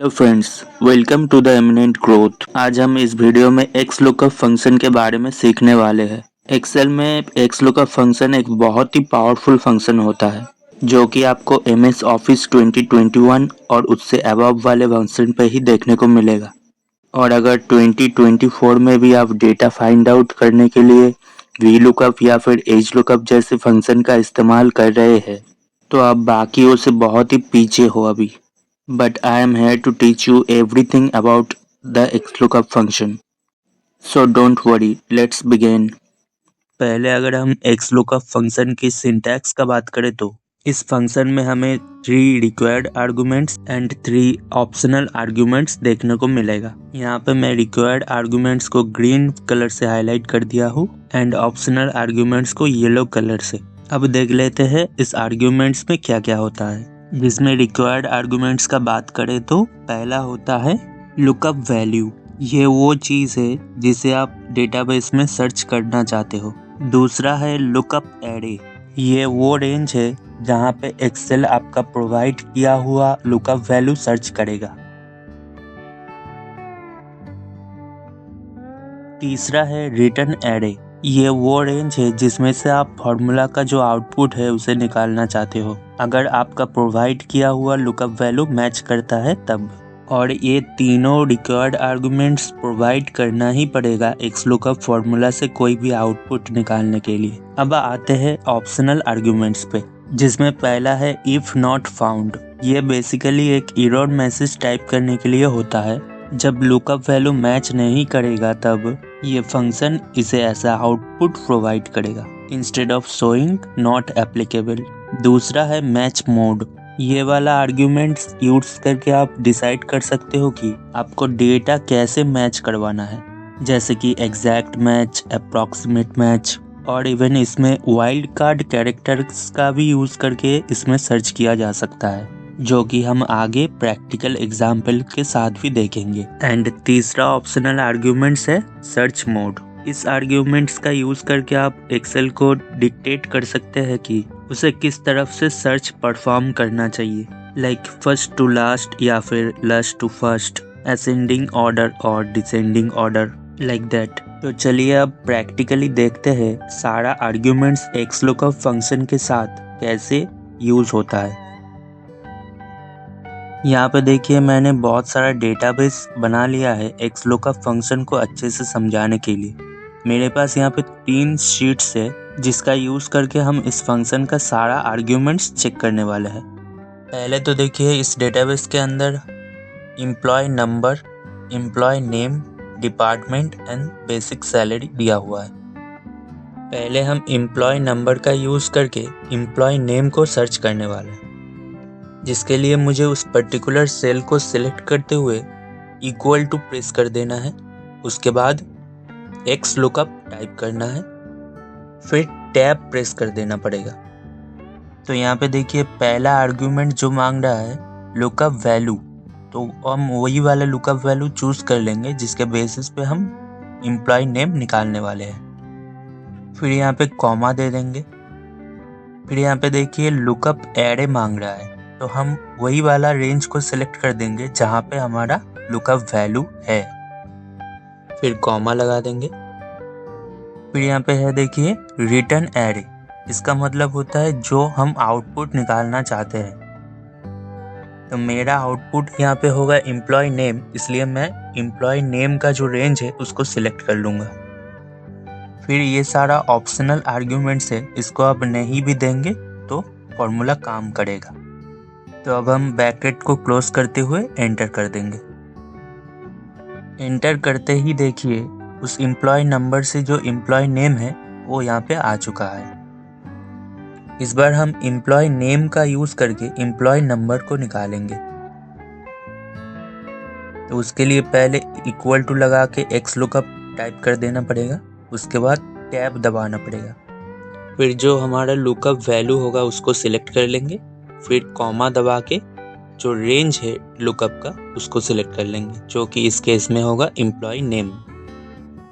Hello friends, welcome to the eminent growth. आज हम इस वीडियो में एक्स लुकअप फंक्शन के बारे में सीखने वाले हैं। एक्सेल में एक्स लुकअप फंक्शन एक बहुत ही पावरफुल फंक्शन होता है जो कि आपको एमएस ऑफिस 2021 और उससे अबव वाले वर्जन पे ही देखने को मिलेगा। और अगर 2024 में भी आप डेटा फाइंड आउट करने के लिए वी लुकअप या फिर एज लुकअप जैसे फंक्शन का इस्तेमाल कर रहे हैं तो आप बाकियों से बहुत ही पीछे हो अभी। But I am here to teach you everything about the XLOOKUP function. So don't worry, let's begin. पहले अगर हम XLOOKUP फंक्शन की सिंटैक्स का बात करें तो इस फंक्शन में हमें 3 required arguments and 3 optional arguments देखने को मिलेगा। यहाँ पे मैं रिक्वायर्ड आर्गुमेंट्स को ग्रीन कलर से हाईलाइट कर दिया हूँ एंड ऑप्शनल आर्गुमेंट्स को येलो कलर से। अब देख लेते हैं इस आर्गुमेंट्स में क्या क्या होता है। जिसमें रिक्वायर्ड आर्गुमेंट्स का बात करें तो पहला होता है लुकअप वैल्यू। ये वो चीज़ है जिसे आप डेटाबेस में सर्च करना चाहते हो। दूसरा है लुकअप एरे। ये वो रेंज है जहाँ पे एक्सेल आपका प्रोवाइड किया हुआ लुकअप वैल्यू सर्च करेगा। तीसरा है रिटर्न एरे। ये वो रेंज है जिसमें से आप फॉर्मूला का जो आउटपुट है उसे निकालना चाहते हो, अगर आपका प्रोवाइड किया हुआ लुकअप वैल्यू मैच करता है तब। और ये तीनों रिक्वायर्ड आर्गुमेंट्स प्रोवाइड करना ही पड़ेगा एक्स लुकअप फॉर्मूला से कोई भी आउटपुट निकालने के लिए। अब आते हैं ऑप्शनल आर्गुमेंट्स पे, जिसमें पहला है इफ नॉट फाउंड। ये बेसिकली एक एरर मैसेज टाइप करने के लिए होता है। जब लुकअप वैल्यू मैच नहीं करेगा तब ये फंक्शन इसे ऐसा आउटपुट प्रोवाइड करेगा, instead of showing not applicable. दूसरा है मैच मोड। ये वाला आर्ग्यूमेंट्स यूज करके आप डिसाइड कर सकते हो कि आपको डेटा कैसे मैच करवाना है, जैसे कि एग्जैक्ट मैच, अप्रॉक्सीमेट मैच, और इवन इसमें वाइल्ड कार्ड कैरेक्टर्स का भी यूज करके इसमें सर्च किया जा सकता है, जो कि हम आगे प्रैक्टिकल एग्जाम्पल के साथ भी देखेंगे। एंड तीसरा ऑप्शनल आर्ग्यूमेंट्स है सर्च मोड। इस आर्ग्यूमेंट्स का यूज करके आप एक्सेल को डिक्टेट कर सकते हैं कि उसे किस तरफ से सर्च परफॉर्म करना चाहिए, लाइक फर्स्ट टू लास्ट या फिर last to first, ascending order और डिसेंडिंग ऑर्डर, लाइक दैट। तो चलिए अब प्रैक्टिकली देखते हैं सारा आर्ग्यूमेंट्स एक्स लुकअप फंक्शन के साथ कैसे यूज होता है। यहाँ पे देखिए मैंने बहुत सारा डेटाबेस बना लिया है एक्स लुकअप फंक्शन को अच्छे से समझाने के लिए। मेरे पास यहाँ पे 3 शीट्स है जिसका यूज करके हम इस फंक्शन का सारा आर्ग्यूमेंट्स चेक करने वाले हैं। पहले तो देखिए इस डेटाबेस के अंदर employee number, employee name, department and basic salary दिया हुआ है। पहले हम एम्प्लॉय नंबर का यूज करके एम्प्लॉय नेम को सर्च करने वाले हैं, जिसके लिए मुझे उस पर्टिकुलर सेल को सिलेक्ट करते हुए इक्वल टू प्रेस कर देना है। उसके बाद एक्स लुकअप टाइप करना है, फिर टैब प्रेस कर देना पड़ेगा। तो यहाँ पे देखिए पहला आर्ग्यूमेंट जो मांग रहा है लुकअप वैल्यू, तो हम वही वाला लुकअप वैल्यू चूज कर लेंगे जिसके बेसिस पे हम एम्प्लॉय नेम निकालने वाले हैं। फिर यहाँ पे कॉमा दे देंगे। फिर यहाँ पे देखिए लुकअप एरे मांग रहा है, तो हम वही वाला रेंज को सिलेक्ट कर देंगे जहाँ पे हमारा लुकअप वैल्यू है, फिर कॉमा लगा देंगे। फिर यहाँ पे है देखिए रिटर्न एरे। इसका मतलब होता है जो हम आउटपुट निकालना चाहते हैं। तो मेरा आउटपुट यहाँ पे होगा एम्प्लॉय नेम, इसलिए मैं एम्प्लॉय नेम का जो रेंज है उसको सिलेक्ट कर लूँगा। फिर ये सारा ऑप्शनल आर्ग्यूमेंट्स है, इसको अब नहीं भी देंगे तो फॉर्मूला काम करेगा। तो अब हम ब्रैकेट को क्लोज करते हुए एंटर कर देंगे। एंटर करते ही देखिए उस एम्प्लॉय नंबर से जो एम्प्लॉय नेम है वो यहाँ पे आ चुका है। इस बार हम एम्प्लॉय नेम का यूज करके एम्प्लॉय नंबर को निकालेंगे। तो उसके लिए पहले इक्वल टू लगा के एक्स लुकअप टाइप कर देना पड़ेगा, उसके बाद टैब दबाना पड़ेगा। फिर जो हमारा लुकअप वैल्यू होगा उसको सिलेक्ट कर लेंगे, फिर कॉमा दबा के जो रेंज है लुकअप का उसको सिलेक्ट कर लेंगे, जो कि इस केस में होगा एम्प्लॉय नेम।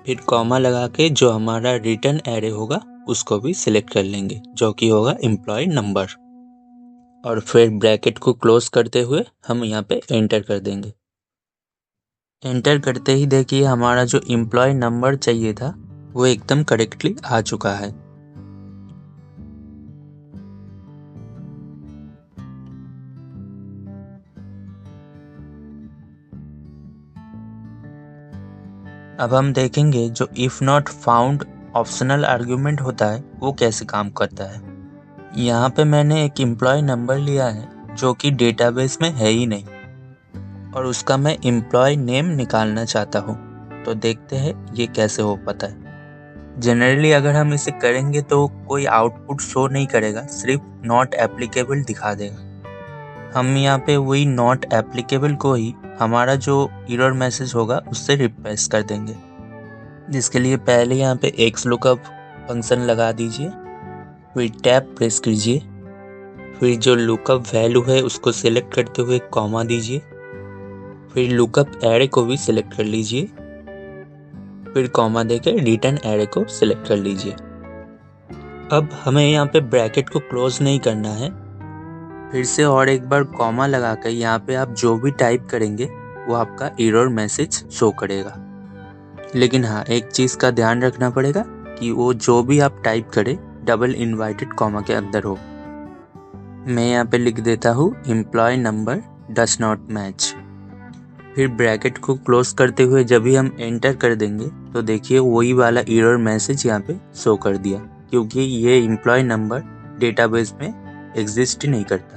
फिर कॉमा लगा के जो हमारा रिटर्न एरे होगा उसको भी सिलेक्ट कर लेंगे, जो कि होगा एम्प्लॉय नंबर। और फिर ब्रैकेट को क्लोज करते हुए हम यहाँ पे एंटर कर देंगे। एंटर करते ही देखिए हमारा जो एम्प्लॉय नंबर चाहिए था वो एकदम करेक्टली आ चुका है। अब हम देखेंगे जो if not found optional argument होता है वो कैसे काम करता है। यहाँ पे मैंने एक एम्प्लॉय नंबर लिया है जो कि डेटाबेस में है ही नहीं और उसका मैं एम्प्लॉय नेम निकालना चाहता हूँ। तो देखते हैं ये कैसे हो पाता है। जनरली अगर हम इसे करेंगे तो कोई आउटपुट शो नहीं करेगा, सिर्फ नॉट एप्लीकेबल दिखा देगा। हम यहाँ पे वही नॉट एप्लीकेबल को ही हमारा जो एरर मैसेज होगा उससे रिप्लेस कर देंगे, जिसके लिए पहले यहाँ पे एक्स लुकअप फंक्शन लगा दीजिए, फिर टैब प्रेस कीजिए, फिर जो लुकअप वैल्यू है उसको सिलेक्ट करते हुए कॉमा दीजिए, फिर लुकअप एरे को भी सिलेक्ट कर लीजिए, फिर कॉमा देकर रिटर्न एरे को सिलेक्ट कर लीजिए। अब हमें यहाँ पे ब्रैकेट को क्लोज नहीं करना है, फिर से और एक बार कॉमा लगाकर यहाँ पे आप जो भी टाइप करेंगे वो आपका एरर मैसेज शो करेगा। लेकिन हाँ, एक चीज़ का ध्यान रखना पड़ेगा कि वो जो भी आप टाइप करें डबल इन्वर्टेड कॉमा के अंदर हो। मैं यहाँ पे लिख देता हूँ employee number does not match. फिर ब्रैकेट को क्लोज करते हुए जब भी हम एंटर कर देंगे तो देखिए वही वाला एरर मैसेज यहाँ पे शो कर दिया, क्योंकि ये एम्प्लॉय नंबर डेटाबेस में एग्जिस्ट नहीं करता।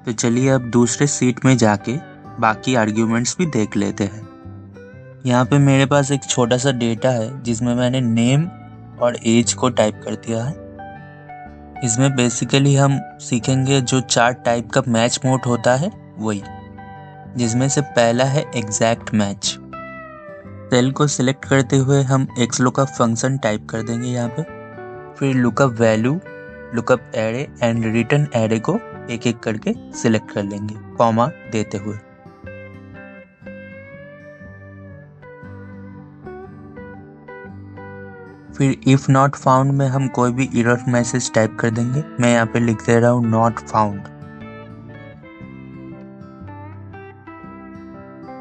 तो चलिए अब दूसरे सीट में जाके बाकी आर्ग्यूमेंट्स भी देख लेते हैं। यहाँ पे मेरे पास एक छोटा सा डेटा है जिसमें मैंने नेम और एज को टाइप कर दिया है। इसमें बेसिकली हम सीखेंगे जो 4 टाइप का मैच मोड होता है वही, जिसमें से पहला है एग्जैक्ट मैच। सेल को सिलेक्ट करते हुए हम एक्स लुकअप फंक्शन टाइप कर देंगे यहाँ पे, फिर lookup value, lookup array and return array को एक एक करके सिलेक्ट कर लेंगे कॉमा देते हुए। फिर इफ नॉट फाउंड में हम कोई भी एरर मैसेज टाइप कर देंगे। मैं यहाँ पे लिख दे रहा हूँ नॉट फाउंड।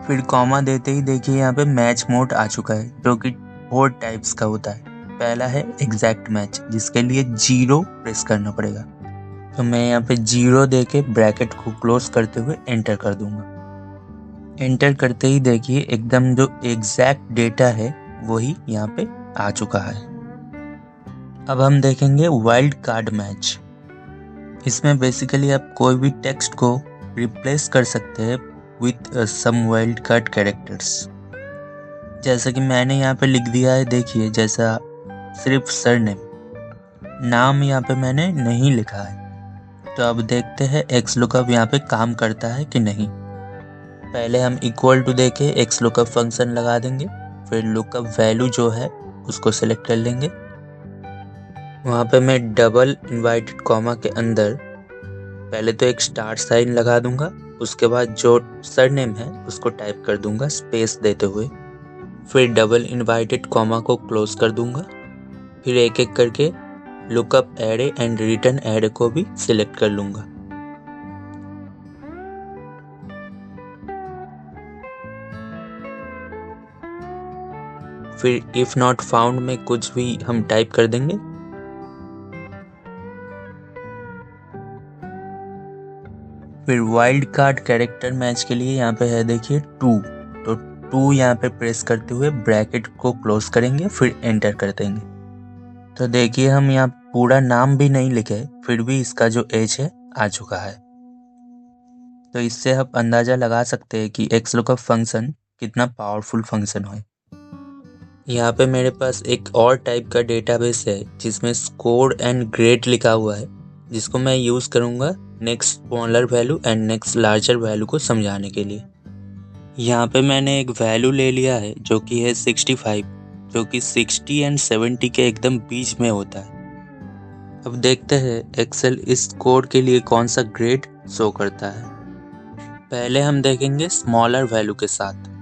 फिर कॉमा देते ही देखिए यहाँ पे मैच मोड आ चुका है जो कि 4 टाइप्स का होता है। पहला है एग्जैक्ट मैच, जिसके लिए 0 प्रेस करना पड़ेगा। तो मैं यहाँ पे 0 देके ब्रैकेट को क्लोज करते हुए एंटर कर दूंगा। एंटर करते ही देखिए एकदम जो एग्जैक्ट डेटा है वही यहाँ पे आ चुका है। अब हम देखेंगे वाइल्ड कार्ड मैच। इसमें बेसिकली आप कोई भी टेक्स्ट को रिप्लेस कर सकते हैं with some wild card characters. जैसा कि मैंने यहाँ पे लिख दिया है, देखिए जैसा सिर्फ सरनेम, नाम यहाँ पे मैंने नहीं लिखा है। तो अब देखते हैं एक्स लुकअप यहाँ पे काम करता है कि नहीं। पहले हम इक्वल टू देके एक्स लुकअप फंक्शन लगा देंगे, फिर लुकअप वैल्यू जो है उसको सिलेक्ट कर लेंगे। वहाँ पे मैं डबल इन्वर्टेड कॉमा के अंदर पहले तो एक स्टार साइन लगा दूंगा, उसके बाद जो सरनेम है उसको टाइप कर दूंगा स्पेस देते हुए, फिर डबल इन्वर्टेड कॉमा को क्लोज कर दूंगा, फिर एक एक करके lookup array and return array को भी सिलेक्ट कर लूंगा। फिर इफ नॉट फाउंड में कुछ भी हम टाइप कर देंगे। फिर वाइल्ड कार्ड कैरेक्टर मैच के लिए यहाँ पे है देखिए 2, तो 2 यहाँ पे प्रेस करते हुए ब्रैकेट को क्लोज करेंगे, फिर एंटर कर देंगे। तो देखिए हम यहाँ पूरा नाम भी नहीं लिखे, फिर भी इसका जो एज है आ चुका है। तो इससे आप अंदाजा लगा सकते हैं कि एक्स लुकअप फंक्शन कितना पावरफुल फंक्शन है। यहाँ पे मेरे पास एक और टाइप का डेटाबेस है जिसमें स्कोर एंड ग्रेड लिखा हुआ है, जिसको मैं यूज़ करूँगा next smaller value and next larger value को समझाने के लिए। यहाँ पे मैंने एक वैल्यू ले लिया है जो कि है 65, जो कि 60 एंड 70 के एकदम बीच में होता है। अब देखते हैं एक्सेल इस कोड के लिए कौन सा ग्रेड शो करता है। पहले हम देखेंगे स्मॉलर वैल्यू के साथ।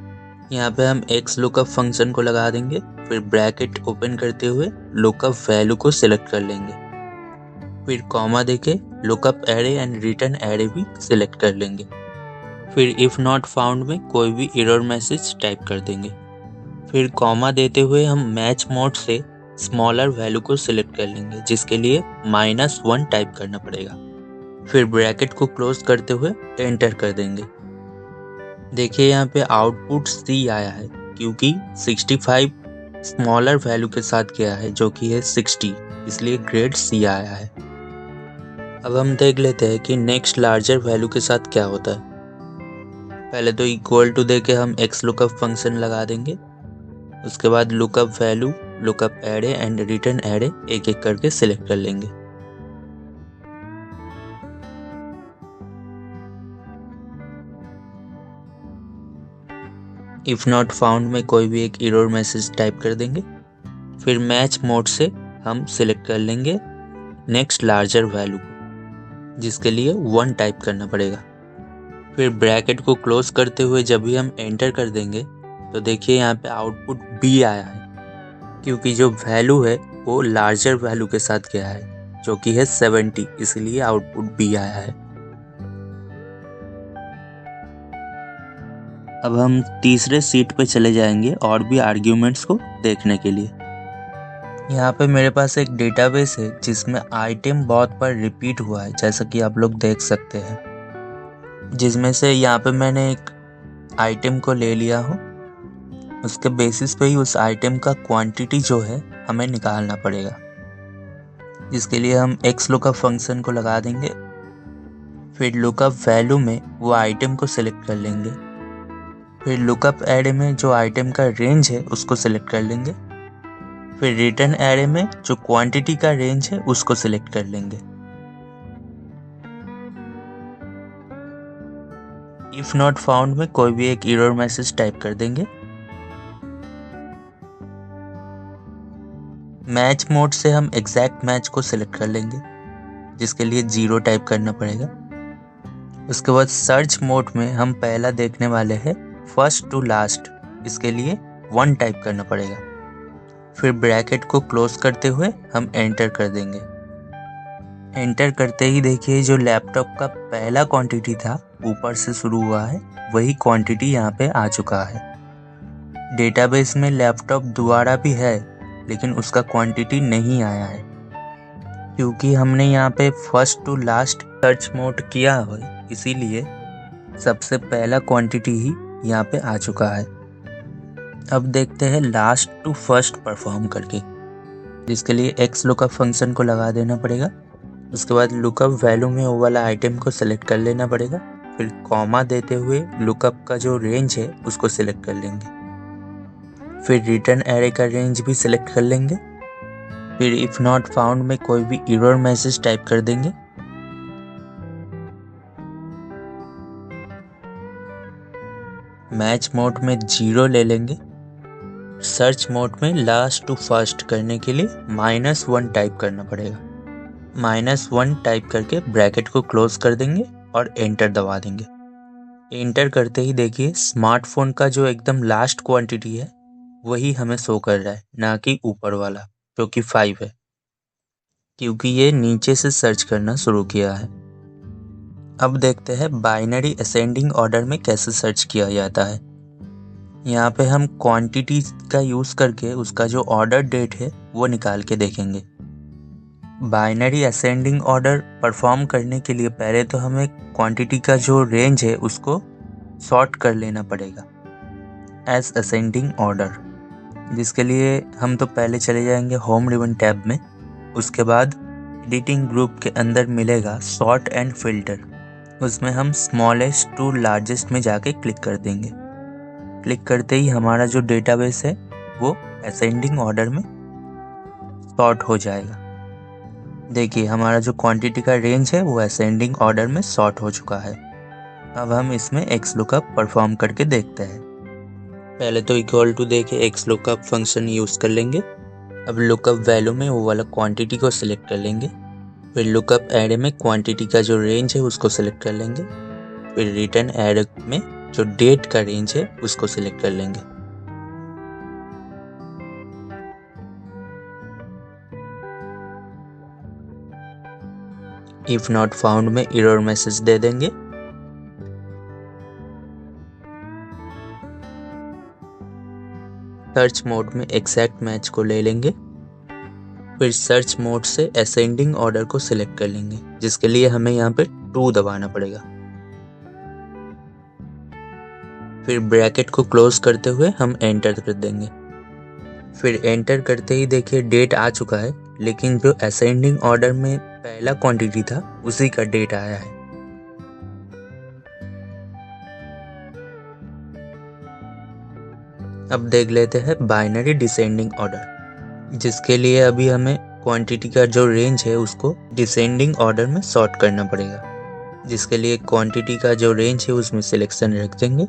यहाँ पे हम एक्स लुकअप फंक्शन को लगा देंगे, फिर ब्रैकेट ओपन करते हुए लुकअप वैल्यू को सिलेक्ट कर लेंगे, फिर कॉमा देके lookup array and return array भी सिलेक्ट कर लेंगे, फिर इफ नॉट फाउंड में कोई भी एरर मैसेज टाइप कर देंगे, फिर कॉमा देते हुए हम मैच मोड से स्मॉलर वैल्यू को सिलेक्ट कर लेंगे, जिसके लिए -1 टाइप करना पड़ेगा, फिर ब्रैकेट को क्लोज करते हुए एंटर कर देंगे। देखिए यहाँ पे आउटपुट C आया है क्योंकि 65 स्मॉलर वैल्यू के साथ गया है जो कि है 60, इसलिए ग्रेड C आया है। अब हम देख लेते हैं कि नेक्स्ट लार्जर वैल्यू के साथ क्या होता है। पहले तो इक्वल टू देके हम एक्स लुकअप फंक्शन लगा देंगे, उसके बाद lookup value, lookup array and return array एक एक करके सिलेक्ट कर लेंगे। इफ नॉट फाउंड में कोई भी एक एरर मैसेज टाइप कर देंगे, फिर मैच मोड से हम सिलेक्ट कर लेंगे नेक्स्ट लार्जर वैल्यू, जिसके लिए 1 टाइप करना पड़ेगा, फिर ब्रैकेट को क्लोज करते हुए जब भी हम एंटर कर देंगे तो देखिए यहाँ पे आउटपुट B आया है क्योंकि जो वैल्यू है वो लार्जर वैल्यू के साथ गया है जो कि है 70, इसलिए आउटपुट B आया है। अब हम तीसरे सीट पे चले जाएंगे और भी आर्ग्यूमेंट्स को देखने के लिए। यहाँ पे मेरे पास एक डेटाबेस है जिसमें आइटम बहुत बार रिपीट हुआ है, जैसा कि आप लोग देख सकते हैं, जिसमें से यहाँ पे मैंने एक आइटम को ले लिया हूँ, उसके बेसिस पे ही उस आइटम का क्वांटिटी जो है हमें निकालना पड़ेगा, जिसके लिए हम एक्स लुकअप फंक्शन को लगा देंगे, फिर लुकअप वैल्यू में वो आइटम को सिलेक्ट कर लेंगे, फिर लुकअप एरे में जो आइटम का रेंज है उसको सिलेक्ट कर लेंगे, फिर रिटर्न एरे में जो क्वांटिटी का रेंज है उसको सिलेक्ट कर लेंगे। इफ नॉट फाउंड में कोई भी एक एरर मैसेज टाइप कर देंगे। मैच मोड से हम एग्जैक्ट मैच को सिलेक्ट कर लेंगे, जिसके लिए 0 टाइप करना पड़ेगा। उसके बाद सर्च मोड में हम पहला देखने वाले हैं फर्स्ट टू लास्ट, इसके लिए 1 टाइप करना पड़ेगा, फिर ब्रैकेट को क्लोज करते हुए हम एंटर कर देंगे। एंटर करते ही देखिए जो लैपटॉप का पहला क्वांटिटी था ऊपर से शुरू हुआ है, वही क्वांटिटी यहाँ पे आ चुका है। डेटाबेस में लैपटॉप दोबारा भी है लेकिन उसका क्वांटिटी नहीं आया है क्योंकि हमने यहाँ पे first to last search mode किया है, इसीलिए सबसे पहला क्वांटिटी ही यहाँ पे आ चुका है। अब देखते हैं लास्ट टू फर्स्ट परफॉर्म करके, जिसके लिए एक्स लुकअप फंक्शन को लगा देना पड़ेगा। उसके बाद लुकअप वैल्यू में वो वाला आइटम को सिलेक्ट कर लेना पड़ेगा, फिर कॉमा देते हुए लुकअप का जो रेंज है उसको सिलेक्ट कर लेंगे, फिर रिटर्न एरे का रेंज भी सिलेक्ट कर लेंगे, फिर इफ नॉट फाउंड में कोई भी एरर मैसेज टाइप कर देंगे। मैच मोड में 0 ले लेंगे। सर्च मोड में लास्ट टू फर्स्ट करने के लिए -1 टाइप करना पड़ेगा। -1 टाइप करके ब्रैकेट को क्लोज कर देंगे और एंटर दबा देंगे। एंटर करते ही देखिए स्मार्टफोन का जो एकदम लास्ट क्वांटिटी है वही हमें शो कर रहा है, ना कि ऊपर वाला जो कि 5 है, क्योंकि ये नीचे से सर्च करना शुरू किया है। अब देखते हैं बाइनरी असेंडिंग ऑर्डर में कैसे सर्च किया जाता है। यहाँ पे हम क्वांटिटी का यूज़ करके उसका जो ऑर्डर डेट है वो निकाल के देखेंगे। बाइनरी असेंडिंग ऑर्डर परफॉर्म करने के लिए पहले तो हमें क्वांटिटी का जो रेंज है उसको सॉर्ट कर लेना पड़ेगा एज असेंडिंग ऑर्डर, जिसके लिए हम तो पहले चले जाएंगे होम रिबन टैब में। उसके बाद एडिटिंग ग्रुप के अंदर मिलेगा सॉर्ट एंड फिल्टर, उसमें हम स्मॉलेस्ट टू लार्जेस्ट में जाके क्लिक कर देंगे। क्लिक करते ही हमारा जो डेटाबेस है वो असेंडिंग ऑर्डर में सॉर्ट हो जाएगा। देखिए हमारा जो क्वांटिटी का रेंज है वो असेंडिंग ऑर्डर में सॉर्ट हो चुका है। अब हम इसमें एक्स लुकअप परफॉर्म करके देखते हैं। पहले तो इक्वल टू देके एक्स लुकअप फंक्शन यूज़ कर लेंगे। अब लुकअप वैल्यू में वो वाला क्वांटिटी को सिलेक्ट कर लेंगे, फिर लुकअप एरे में क्वांटिटी का जो रेंज है उसको सिलेक्ट कर लेंगे, फिर रिटर्न एरे में जो डेट का रेंज है उसको सिलेक्ट कर लेंगे। इफ नॉट फाउंड में एरर मैसेज दे देंगे। सर्च मोड में एग्जैक्ट मैच को ले लेंगे। फिर सर्च मोड से असेंडिंग ऑर्डर को सिलेक्ट कर लेंगे, जिसके लिए हमें यहाँ पे 2 दबाना पड़ेगा। फिर ब्रैकेट को क्लोज करते हुए हम एंटर कर देंगे। फिर एंटर करते ही देखिए डेट आ चुका है, लेकिन जो असेंडिंग ऑर्डर में पहला क्वांटिटी था उसी का डेट आया है। अब देख लेते हैं बाइनरी डिसेंडिंग ऑर्डर, जिसके लिए अभी हमें क्वांटिटी का जो रेंज है उसको डिसेंडिंग ऑर्डर में सॉर्ट करना पड़ेगा, जिसके लिए क्वांटिटी का जो रेंज है उसमें सिलेक्शन रख देंगे।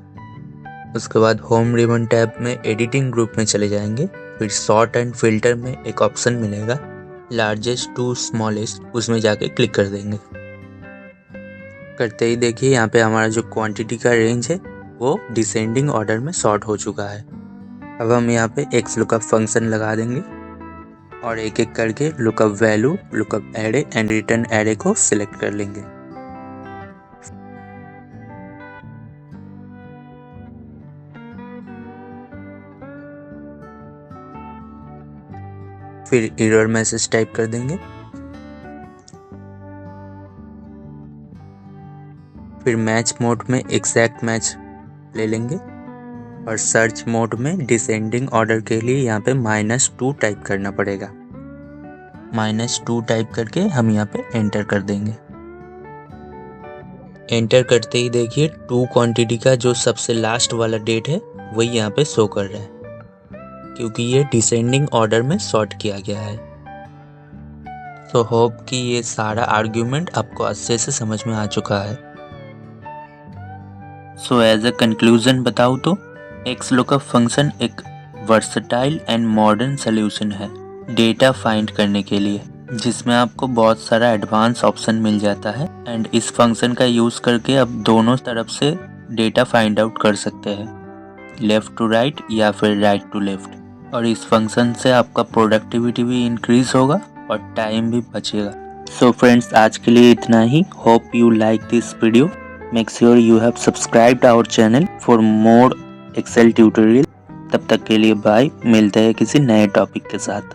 उसके बाद होम रिबन टैब में एडिटिंग ग्रुप में चले जाएंगे। फिर सॉर्ट एंड फिल्टर में एक ऑप्शन मिलेगा लार्जेस्ट टू स्मॉलेस्ट, उसमें जाके क्लिक कर देंगे। करते ही देखिए यहाँ पे हमारा जो क्वांटिटी का रेंज है वो डिसेंडिंग ऑर्डर में सॉर्ट हो चुका है। अब हम यहाँ पे एक्स लुकअप फंक्शन लगा देंगे और एक एक करके lookup value, lookup array and return array को सिलेक्ट कर लेंगे। फिर एरर मैसेज टाइप कर देंगे। फिर मैच मोड में एग्जैक्ट मैच ले लेंगे और सर्च मोड में डिसेंडिंग ऑर्डर के लिए यहाँ पे -2 टाइप करना पड़ेगा। -2 टाइप करके हम यहाँ पे एंटर कर देंगे। एंटर करते ही देखिए 2 क्वांटिटी का जो सबसे लास्ट वाला डेट है वही यहाँ पे शो कर रहा है, क्योंकि ये डिसेंडिंग ऑर्डर में सॉर्ट किया गया है। सो होप कि ये सारा आर्ग्यूमेंट आपको अच्छे से समझ में आ चुका है। सो एज अ कंक्लूजन बताऊँ तो XLOOKUP फंक्शन एक वर्सटाइल एंड मॉडर्न सॉल्यूशन है डेटा फाइंड करने के लिए, जिसमें आपको बहुत सारा एडवांस ऑप्शन मिल जाता है। एंड इस फंक्शन का यूज़ करके आप दोनों तरफ से डेटा फाइंड आउट कर सकते हैं, लेफ़्ट टू राइट या फिर राइट टू लेफ़्ट। और इस फंक्शन से आपका प्रोडक्टिविटी भी इंक्रीज होगा और टाइम भी बचेगा। सो फ्रेंड्स, आज के लिए इतना ही। Hope you like this video. Make sure you have subscribed our channel for more Excel tutorial. तब तक के लिए बाय, मिलते हैं किसी नए टॉपिक के साथ।